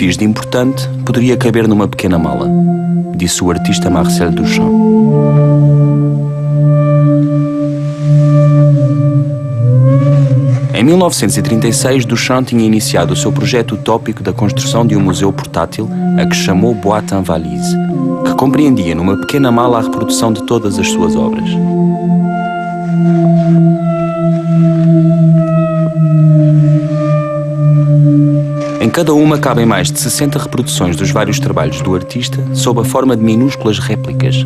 fiz de importante poderia caber numa pequena mala, disse o artista Marcel Duchamp. Em 1936, Duchamp tinha iniciado o seu projeto utópico da construção de um museu portátil, a que chamou Boîte en Valise, que compreendia numa pequena mala a reprodução de todas as suas obras. Em cada uma cabem mais de 60 reproduções dos vários trabalhos do artista, sob a forma de minúsculas réplicas.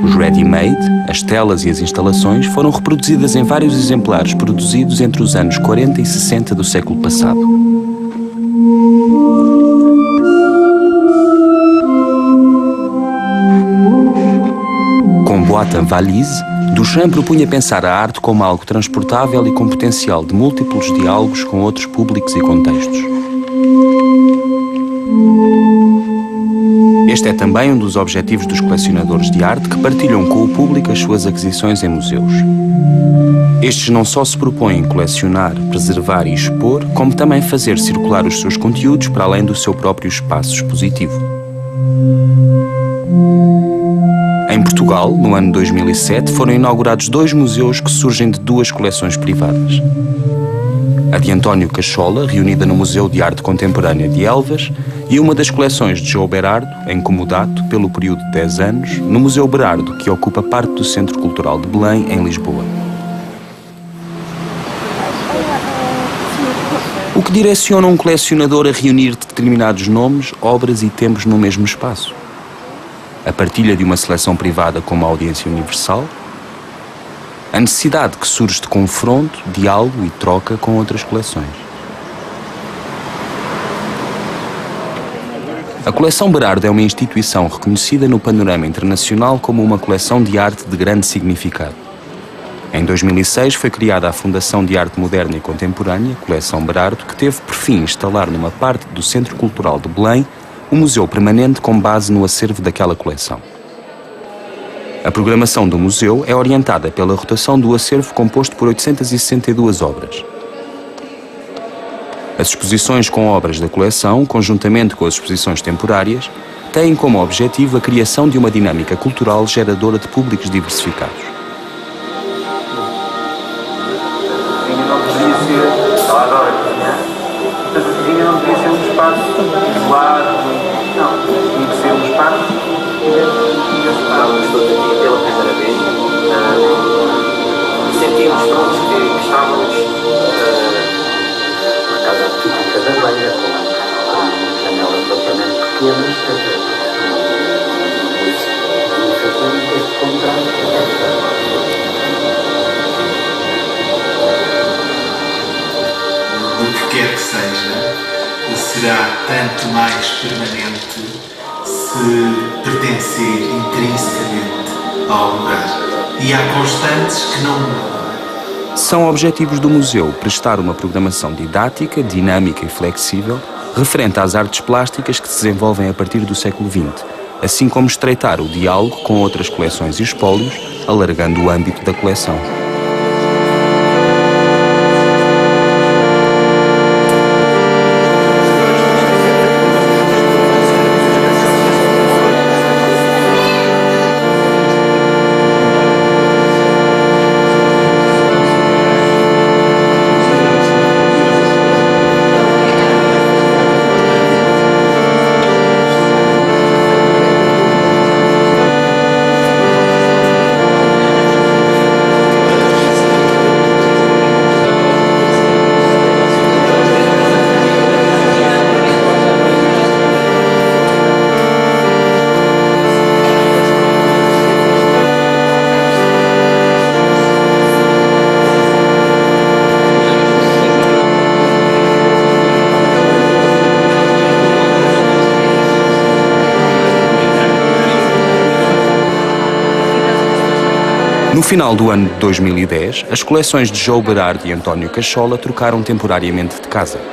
Os ready-made, as telas e as instalações foram reproduzidas em vários exemplares produzidos entre os anos 40 e 60 do século passado. Com Boîte en Valise, Duchamp propunha pensar a arte como algo transportável e com potencial de múltiplos diálogos com outros públicos e contextos. Este é também um dos objetivos dos colecionadores de arte que partilham com o público as suas aquisições em museus. Estes não só se propõem colecionar, preservar e expor, como também fazer circular os seus conteúdos para além do seu próprio espaço expositivo. Em Portugal, no ano 2007, foram inaugurados 2 museus que surgem de 2 coleções privadas. A de António Cachola, reunida no Museu de Arte Contemporânea de Elvas, e uma das coleções de João Berardo, em comodato, pelo período de 10 anos, no Museu Berardo, que ocupa parte do Centro Cultural de Belém, em Lisboa. O que direciona um colecionador a reunir determinados nomes, obras e tempos no mesmo espaço? A partilha de uma seleção privada com uma audiência universal? A necessidade que surge de confronto, diálogo e troca com outras coleções? A coleção Berardo é uma instituição reconhecida no panorama internacional como uma coleção de arte de grande significado. Em 2006 foi criada a Fundação de Arte Moderna e Contemporânea, Coleção Berardo, que teve por fim instalar numa parte do Centro Cultural de Belém um museu permanente com base no acervo daquela coleção. A programação do museu é orientada pela rotação do acervo composto por 862 obras. As exposições com obras da coleção, conjuntamente com as exposições temporárias, têm como objetivo a criação de uma dinâmica cultural geradora de públicos diversificados. Não podia ser, estava agora de manhã, mas a cozinha não podia ser um espaço isolado, não, tinha que ser um espaço que estávamos todos aqui pela primeira vez e sentimos todos que estávamos na casa típica da Beira, com janelas propriamente pequenas, exatamente este contraste. Do que quer que seja, será tanto mais permanente se pertencer intrinsecamente ao lugar. E há constantes que não mudam. São objetivos do museu prestar uma programação didática, dinâmica e flexível, referente às artes plásticas que se desenvolvem a partir do século XX, assim como estreitar o diálogo com outras coleções e espólios, alargando o âmbito da coleção. No final do ano de 2010, as coleções de João Berardo e António Cachola trocaram temporariamente de casa. Todas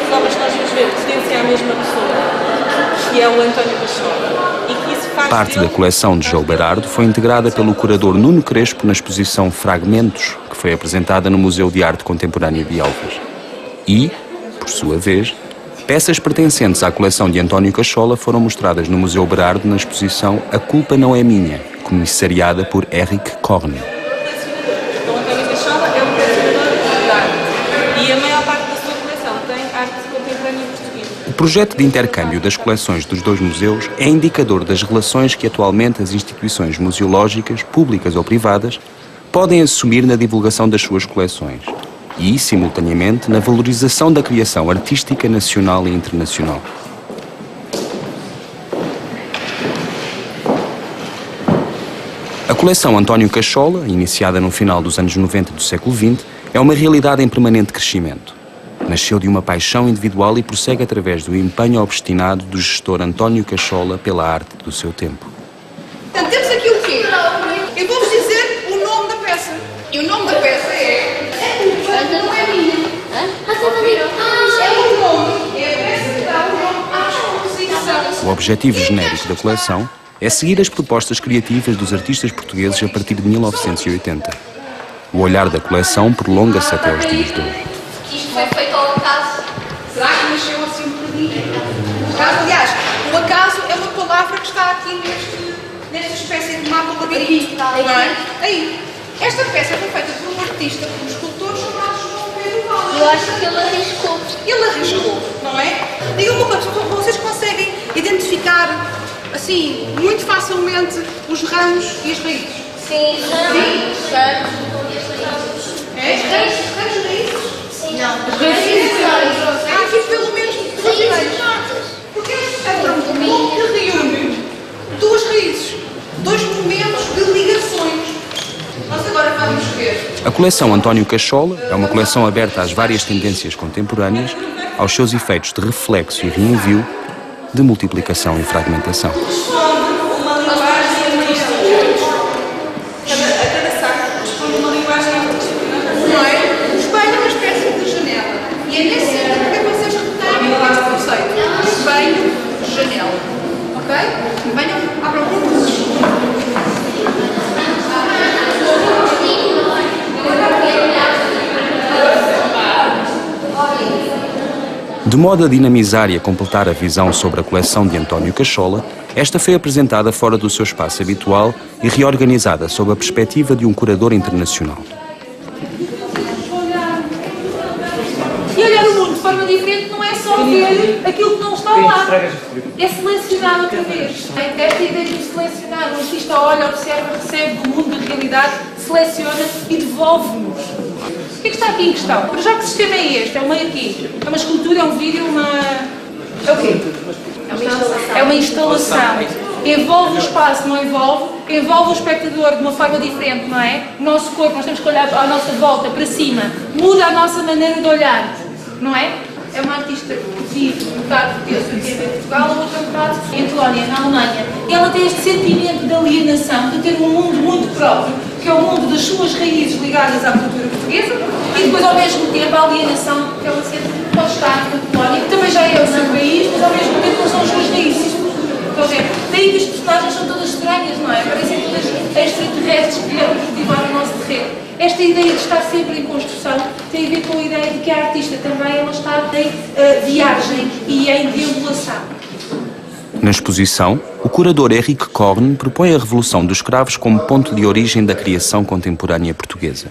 as obras que nós vamos ver pertencem à mesma pessoa, que é o António Cachola, e que isso faz Parte da coleção de João Berardo foi integrada pelo curador Nuno Crespo na exposição Fragmentos, que foi apresentada no Museu de Arte Contemporânea de Elvas. E, por sua vez, peças pertencentes à coleção de António Cachola foram mostradas no Museu Berardo na exposição A Culpa Não É Minha, comissariada por Eric Korn. O António Cachola é um colecionador de arte e a maior parte da sua coleção tem arte contemporânea portuguesa. O projeto de intercâmbio das coleções dos dois museus é indicador das relações que atualmente as instituições museológicas, públicas ou privadas, podem assumir na divulgação das suas coleções e, simultaneamente, na valorização da criação artística nacional e internacional. A coleção António Cachola, iniciada no final dos anos 90 do século XX, é uma realidade em permanente crescimento. Nasceu de uma paixão individual e prossegue através do empenho obstinado do gestor António Cachola pela arte do seu tempo. Portanto, temos aqui o quê? Eu vou-vos dizer o nome da peça. E o nome da peça é... Não é minha. É o nome. É a peça que dá o nome à exposição. O objetivo genérico da coleção é seguir as propostas criativas dos artistas portugueses a partir de 1980. O olhar da coleção prolonga-se até aos dias de hoje. Isto foi feito ao acaso. Será que nasceu assim um bocadinho? Aliás, o acaso é uma palavra que está aqui nesta espécie de mapa labirinto. Não é? Aí. Esta peça foi feita por um artista, por um escultor chamado João Pedro Valls. Eu acho que ele arriscou. Ele arriscou, não é? Diga uma coisa, vocês conseguem identificar, assim, muito facilmente os ramos e as raízes? Sim, ramos. É? Ramos e raízes? Sim. Não. Há aqui pelo menos duas raízes. Porque é um tronco que reúne duas raízes, dois momentos de ligações. Nós agora vamos ver. A coleção António Cachola é uma coleção aberta às várias tendências contemporâneas, aos seus efeitos de reflexo e reenvio, de multiplicação e fragmentação. De modo a dinamizar e a completar a visão sobre a coleção de António Cachola, esta foi apresentada fora do seu espaço habitual e reorganizada sob a perspectiva de um curador internacional. E olhar o mundo de forma diferente não é só ver aquilo que não está lá, é selecionar outra vez. Esta ideia de selecionar, o artista olha, observa, recebe do mundo da realidade, seleciona e devolve-nos. O que é que está aqui em questão? Para já que sistema é este? É uma aqui? É uma escultura, é um vídeo, é o quê? É uma instalação. Envolve o espaço, não envolve? Envolve o espectador de uma forma diferente, não é? O nosso corpo, nós temos que olhar à nossa volta, para cima. Muda a nossa maneira de olhar, não é? É uma artista que vive um bocado em Portugal, a outra um bocado em Colónia, na Alemanha. E ela tem este sentimento de alienação, de ter um mundo muito próprio, que é o mundo das suas raízes ligadas à cultura portuguesa, e depois, ao mesmo tempo, a alienação que ela sente pode estar na Colónia, que também já é o seu país, mas ao mesmo tempo não são as suas raízes. Estão a ver? Daí que as personagens são todas estranhas, não é? Parecem todas extraterrestres que vieram cultivar o nosso terreno. Esta ideia de estar sempre em construção tem a ver com a ideia de que a artista também ela está em viagem e em deambulação. Na exposição, o curador Eric Korn propõe a Revolução dos Cravos como ponto de origem da criação contemporânea portuguesa,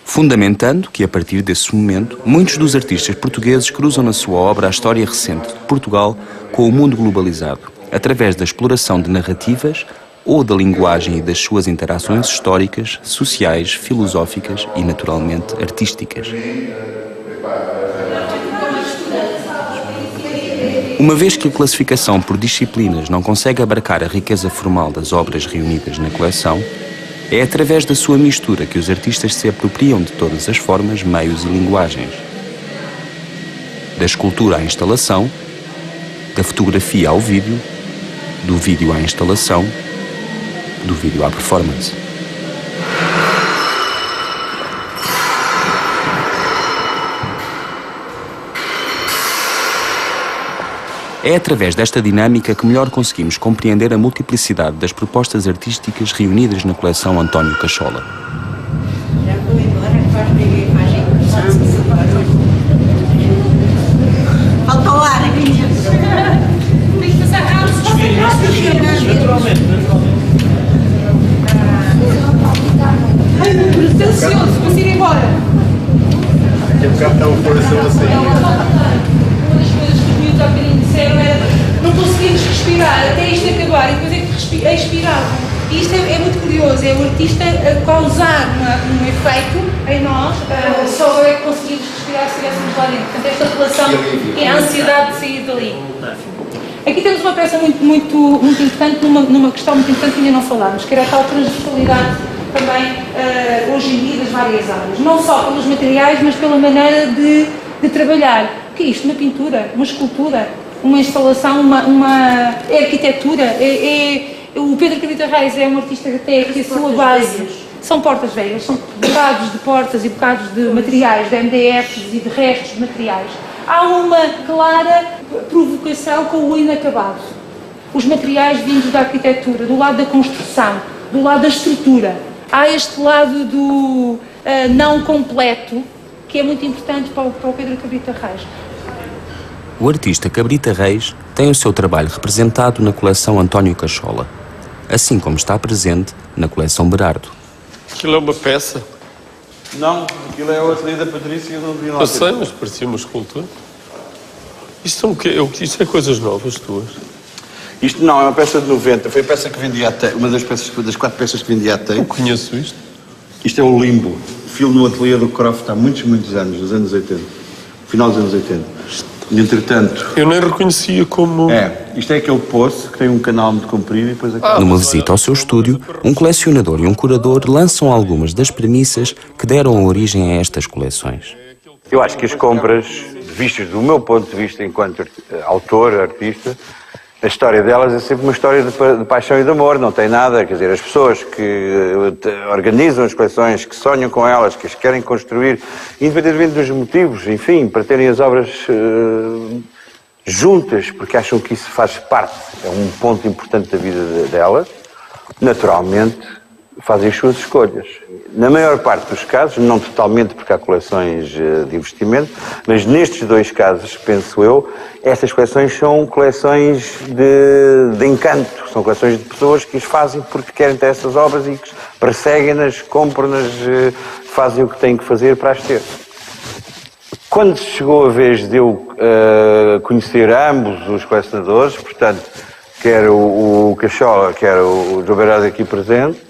fundamentando que, a partir desse momento, muitos dos artistas portugueses cruzam na sua obra a história recente de Portugal com o mundo globalizado, através da exploração de narrativas ou da linguagem e das suas interações históricas, sociais, filosóficas e, naturalmente, artísticas. Uma vez que a classificação por disciplinas não consegue abarcar a riqueza formal das obras reunidas na coleção, é através da sua mistura que os artistas se apropriam de todas as formas, meios e linguagens. Da escultura à instalação, da fotografia ao vídeo, do vídeo à instalação, do vídeo à performance. É através desta dinâmica que melhor conseguimos compreender a multiplicidade das propostas artísticas reunidas na coleção António Cachola. Já vou embora, quase ninguém faz impressão. Falta o ar aqui dentro. Tem que passar rápido. Estou ansioso, posso ir embora. Daqui a bocado está o coração a sair. Uma das coisas que os miúdos há bocadinho disseram era não conseguimos respirar até isto acabar e depois é que expiravam. E isto é muito curioso, é o artista a causar um efeito em nós, só é que conseguimos respirar se estivéssemos lá dentro. Portanto, esta relação é a ansiedade de sair dali. Aqui temos uma peça muito importante, numa questão muito importante que ainda não falámos, que era a tal transversalidade também hoje em dia das várias áreas. Não só pelos materiais, mas pela maneira de trabalhar. O que é isto? Uma pintura, uma escultura, uma instalação, uma arquitetura. O Pedro Cabrita Reis é um artista até que a sua base são portas velhas, são bocados de portas e bocados de materiais, de MDFs e de restos de materiais. Há uma clara provocação com o inacabado. Os materiais vindos da arquitetura, do lado da construção, do lado da estrutura. Há este lado do não completo, que é muito importante para o Pedro Cabrita Reis. O artista Cabrita Reis tem o seu trabalho representado na coleção António Cachola, assim como está presente na coleção Berardo. Aquilo é uma peça? Não, aquilo é o ateliê da Patrícia e eu não vi lá. Eu sei, mas parecia uma escultura. Isto é o quê? Isto é coisas novas tuas? Isto não, é uma peça de 90. Foi a peça que vendi à TEI, uma das 4 peças que vendi à TEI. Eu conheço isto. Isto é o Limbo. Filo no ateliê do Croft há muitos anos, nos anos 80. Final dos anos 80. E, entretanto... Eu nem reconhecia como... Isto é aquele poço que tem um canal muito comprido e depois... Numa visita ao seu estúdio, um colecionador e um curador lançam algumas das premissas que deram origem a estas coleções. Eu acho que as compras, vistas do meu ponto de vista enquanto autor, artista, a história delas é sempre uma história de paixão e de amor, não tem nada, quer dizer, as pessoas que organizam as coleções, que sonham com elas, que as querem construir, independentemente dos motivos, enfim, para terem as obras juntas, porque acham que isso faz parte, é um ponto importante da vida delas, naturalmente fazem as suas escolhas. Na maior parte dos casos, não totalmente porque há coleções de investimento, mas nestes 2 casos, penso eu, estas coleções são coleções de encanto, são coleções de pessoas que as fazem porque querem ter essas obras e que perseguem-nas, compram-nas, fazem o que têm que fazer para as ter. Quando chegou a vez de eu conhecer ambos os colecionadores, portanto, quer o Cachola, quer o João Berardo aqui presente,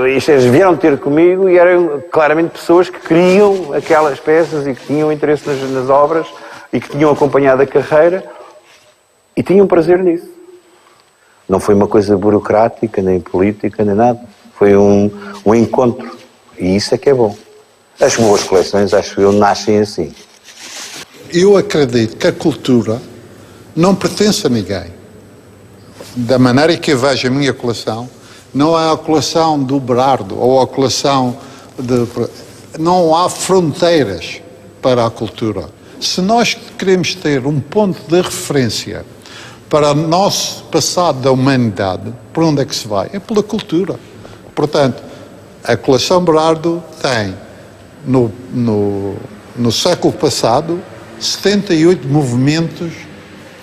eles vieram ter comigo e eram claramente pessoas que queriam aquelas peças e que tinham interesse nas obras e que tinham acompanhado a carreira e tinham prazer nisso. Não foi uma coisa burocrática, nem política, nem nada. Foi um encontro. E isso é que é bom. As boas coleções, acho eu, nascem assim. Eu acredito que a cultura não pertence a ninguém. Da maneira que eu vejo a minha coleção, não é a coleção do Berardo ou a coleção de... Não há fronteiras para a cultura. Se nós queremos ter um ponto de referência para o nosso passado da humanidade, por onde é que se vai? É pela cultura. Portanto, a coleção Berardo tem, no século passado, 78 movimentos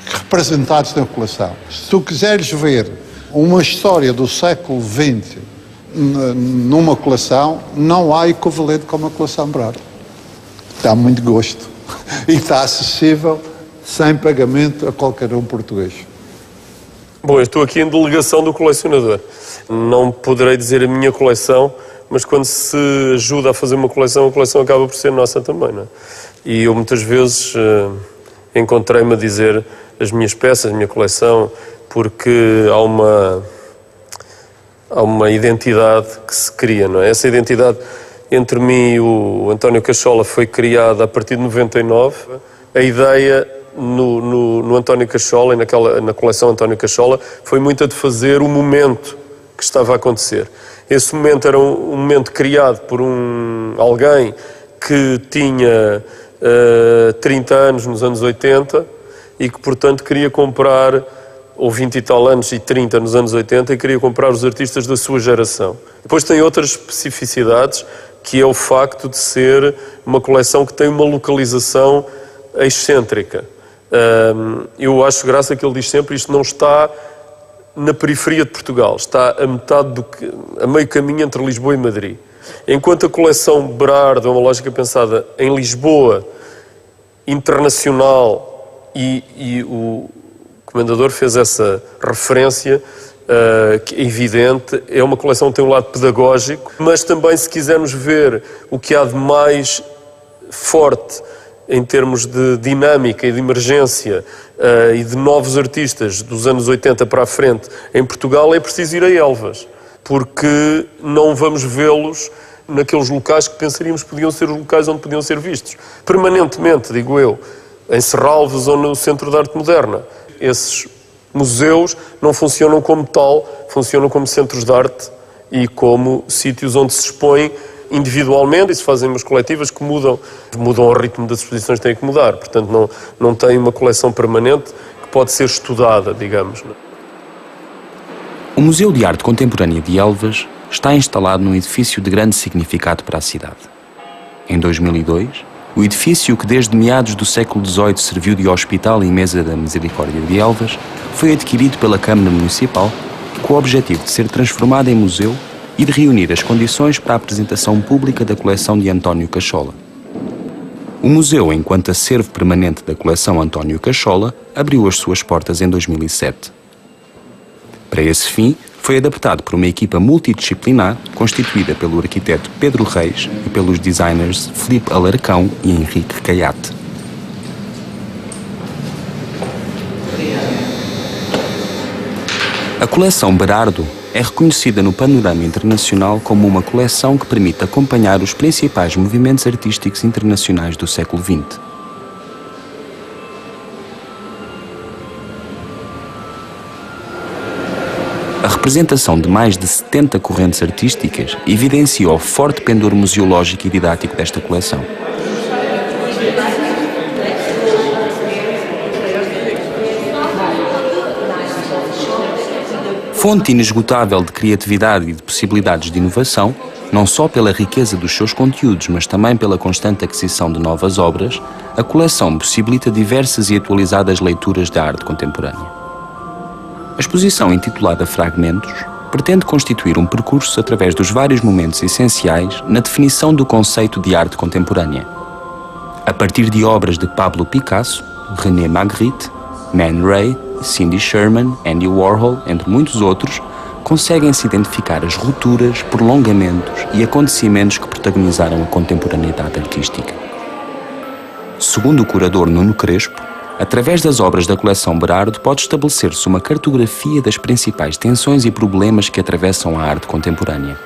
representados na coleção. Se tu quiseres ver uma história do século XX numa coleção, não há equivalente como a coleção Berardo. Dá muito gosto e está acessível sem pagamento a qualquer um português. Bom, eu estou aqui em delegação do colecionador. Não poderei dizer a minha coleção, mas quando se ajuda a fazer uma coleção, a coleção acaba por ser nossa também, não é? E eu muitas vezes encontrei-me a dizer as minhas peças, a minha coleção, porque há uma identidade que se cria, não é? Essa identidade entre mim e o António Cachola foi criada a partir de 99. A ideia no António Cachola e na coleção António Cachola foi muito a de fazer o momento que estava a acontecer. Esse momento era um momento criado por alguém que tinha 30 anos nos anos 80 e que, portanto, queria comprar, ou 20 e tal anos e 30 nos anos 80, e queria comprar os artistas da sua geração. Depois tem outras especificidades, que é o facto de ser uma coleção que tem uma localização excêntrica. Eu acho graça que ele diz sempre, isto não está na periferia de Portugal, está a meio caminho entre Lisboa e Madrid. Enquanto a coleção Berardo é uma lógica pensada em Lisboa, internacional, e o Comendador fez essa referência, que é evidente, é uma coleção que tem um lado pedagógico, mas também, se quisermos ver o que há de mais forte em termos de dinâmica e de emergência e de novos artistas dos anos 80 para a frente em Portugal, é preciso ir a Elvas, porque não vamos vê-los naqueles locais que pensaríamos que podiam ser os locais onde podiam ser vistos. Permanentemente, digo eu, em Serralves ou no Centro de Arte Moderna. Esses museus não funcionam como tal, funcionam como centros de arte e como sítios onde se expõem individualmente e se fazem umas coletivas que mudam ao ritmo das exposições que têm que mudar. Portanto, não tem uma coleção permanente que pode ser estudada, digamos. O Museu de Arte Contemporânea de Elvas está instalado num edifício de grande significado para a cidade. Em 2002, o edifício, que desde meados do século XVIII serviu de hospital e mesa da Misericórdia de Elvas, foi adquirido pela Câmara Municipal com o objetivo de ser transformado em museu e de reunir as condições para a apresentação pública da coleção de António Cachola. O museu, enquanto acervo permanente da coleção António Cachola, abriu as suas portas em 2007. Para esse fim, foi adaptado por uma equipa multidisciplinar constituída pelo arquiteto Pedro Reis e pelos designers Filipe Alarcão e Henrique Caiate. A coleção Berardo é reconhecida no panorama internacional como uma coleção que permite acompanhar os principais movimentos artísticos internacionais do século XX. A representação de mais de 70 correntes artísticas evidencia o forte pendor museológico e didático desta coleção. Fonte inesgotável de criatividade e de possibilidades de inovação, não só pela riqueza dos seus conteúdos, mas também pela constante aquisição de novas obras, a coleção possibilita diversas e atualizadas leituras da arte contemporânea. A exposição, intitulada Fragmentos, pretende constituir um percurso através dos vários momentos essenciais na definição do conceito de arte contemporânea. A partir de obras de Pablo Picasso, René Magritte, Man Ray, Cindy Sherman, Andy Warhol, entre muitos outros, conseguem-se identificar as rupturas, prolongamentos e acontecimentos que protagonizaram a contemporaneidade artística. Segundo o curador Nuno Crespo, através das obras da coleção Berardo pode estabelecer-se uma cartografia das principais tensões e problemas que atravessam a arte contemporânea.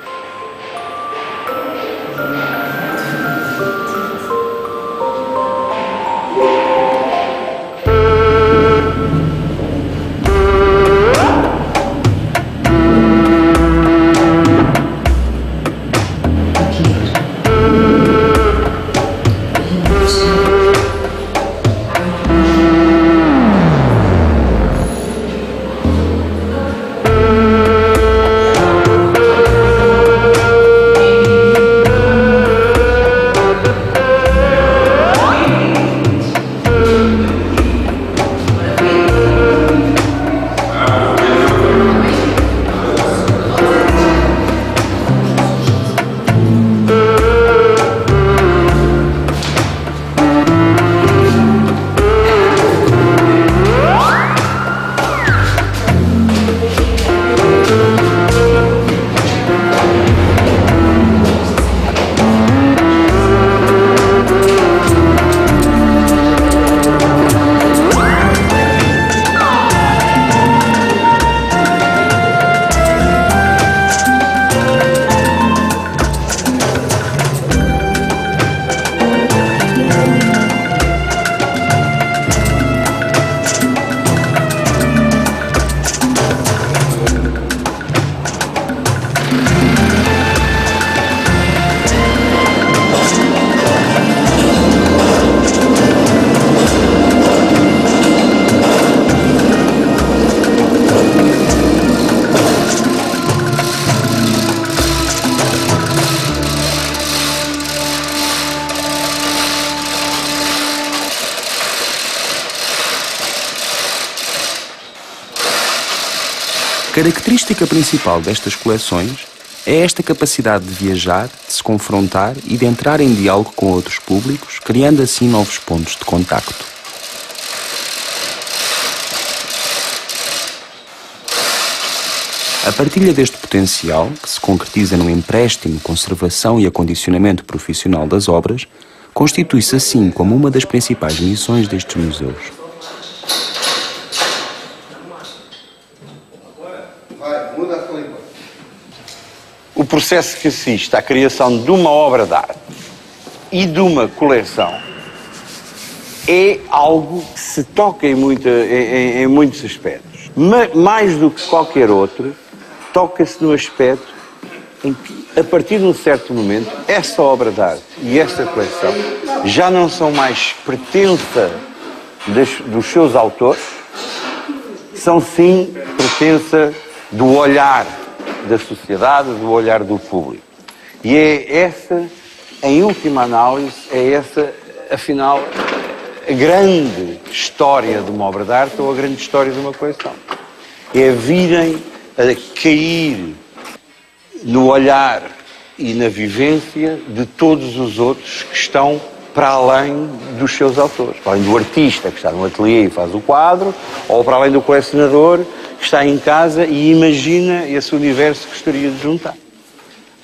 característica principal destas coleções é esta capacidade de viajar, de se confrontar e de entrar em diálogo com outros públicos, criando assim novos pontos de contacto. A partilha deste potencial, que se concretiza no empréstimo, conservação e acondicionamento profissional das obras, constitui-se assim como uma das principais missões destes museus. O processo que assiste à criação de uma obra de arte e de uma coleção é algo que se toca em muitos aspectos. Mais do que qualquer outro, toca-se no aspecto em que, a partir de um certo momento, essa obra de arte e essa coleção já não são mais pertença dos seus autores, são sim pertença do olhar da sociedade, do olhar do público. E é essa, em última análise, é essa, afinal, a grande história de uma obra de arte ou a grande história de uma coleção. É virem a cair no olhar e na vivência de todos os outros que estão para além dos seus autores, para além do artista que está no ateliê e faz o quadro, ou para além do colecionador que está em casa e imagina esse universo que gostaria de juntar.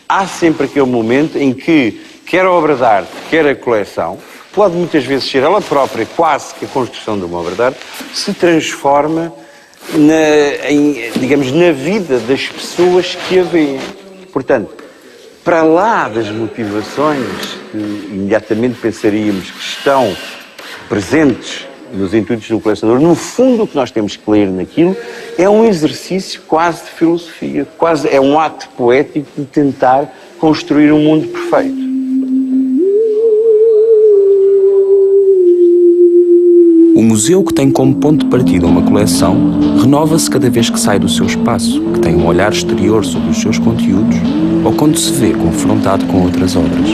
Há sempre aquele momento em que, quer a obra de arte, quer a coleção, pode muitas vezes ser ela própria, quase que a construção de uma obra de arte, se transforma na vida das pessoas que a veem. Portanto, para lá das motivações que imediatamente pensaríamos que estão presentes nos intuitos do colecionador, no fundo o que nós temos que ler naquilo é um exercício quase de filosofia, quase é um ato poético de tentar construir um mundo perfeito. O museu, que tem como ponto de partida uma coleção, renova-se cada vez que sai do seu espaço, que tem um olhar exterior sobre os seus conteúdos ou quando se vê confrontado com outras obras.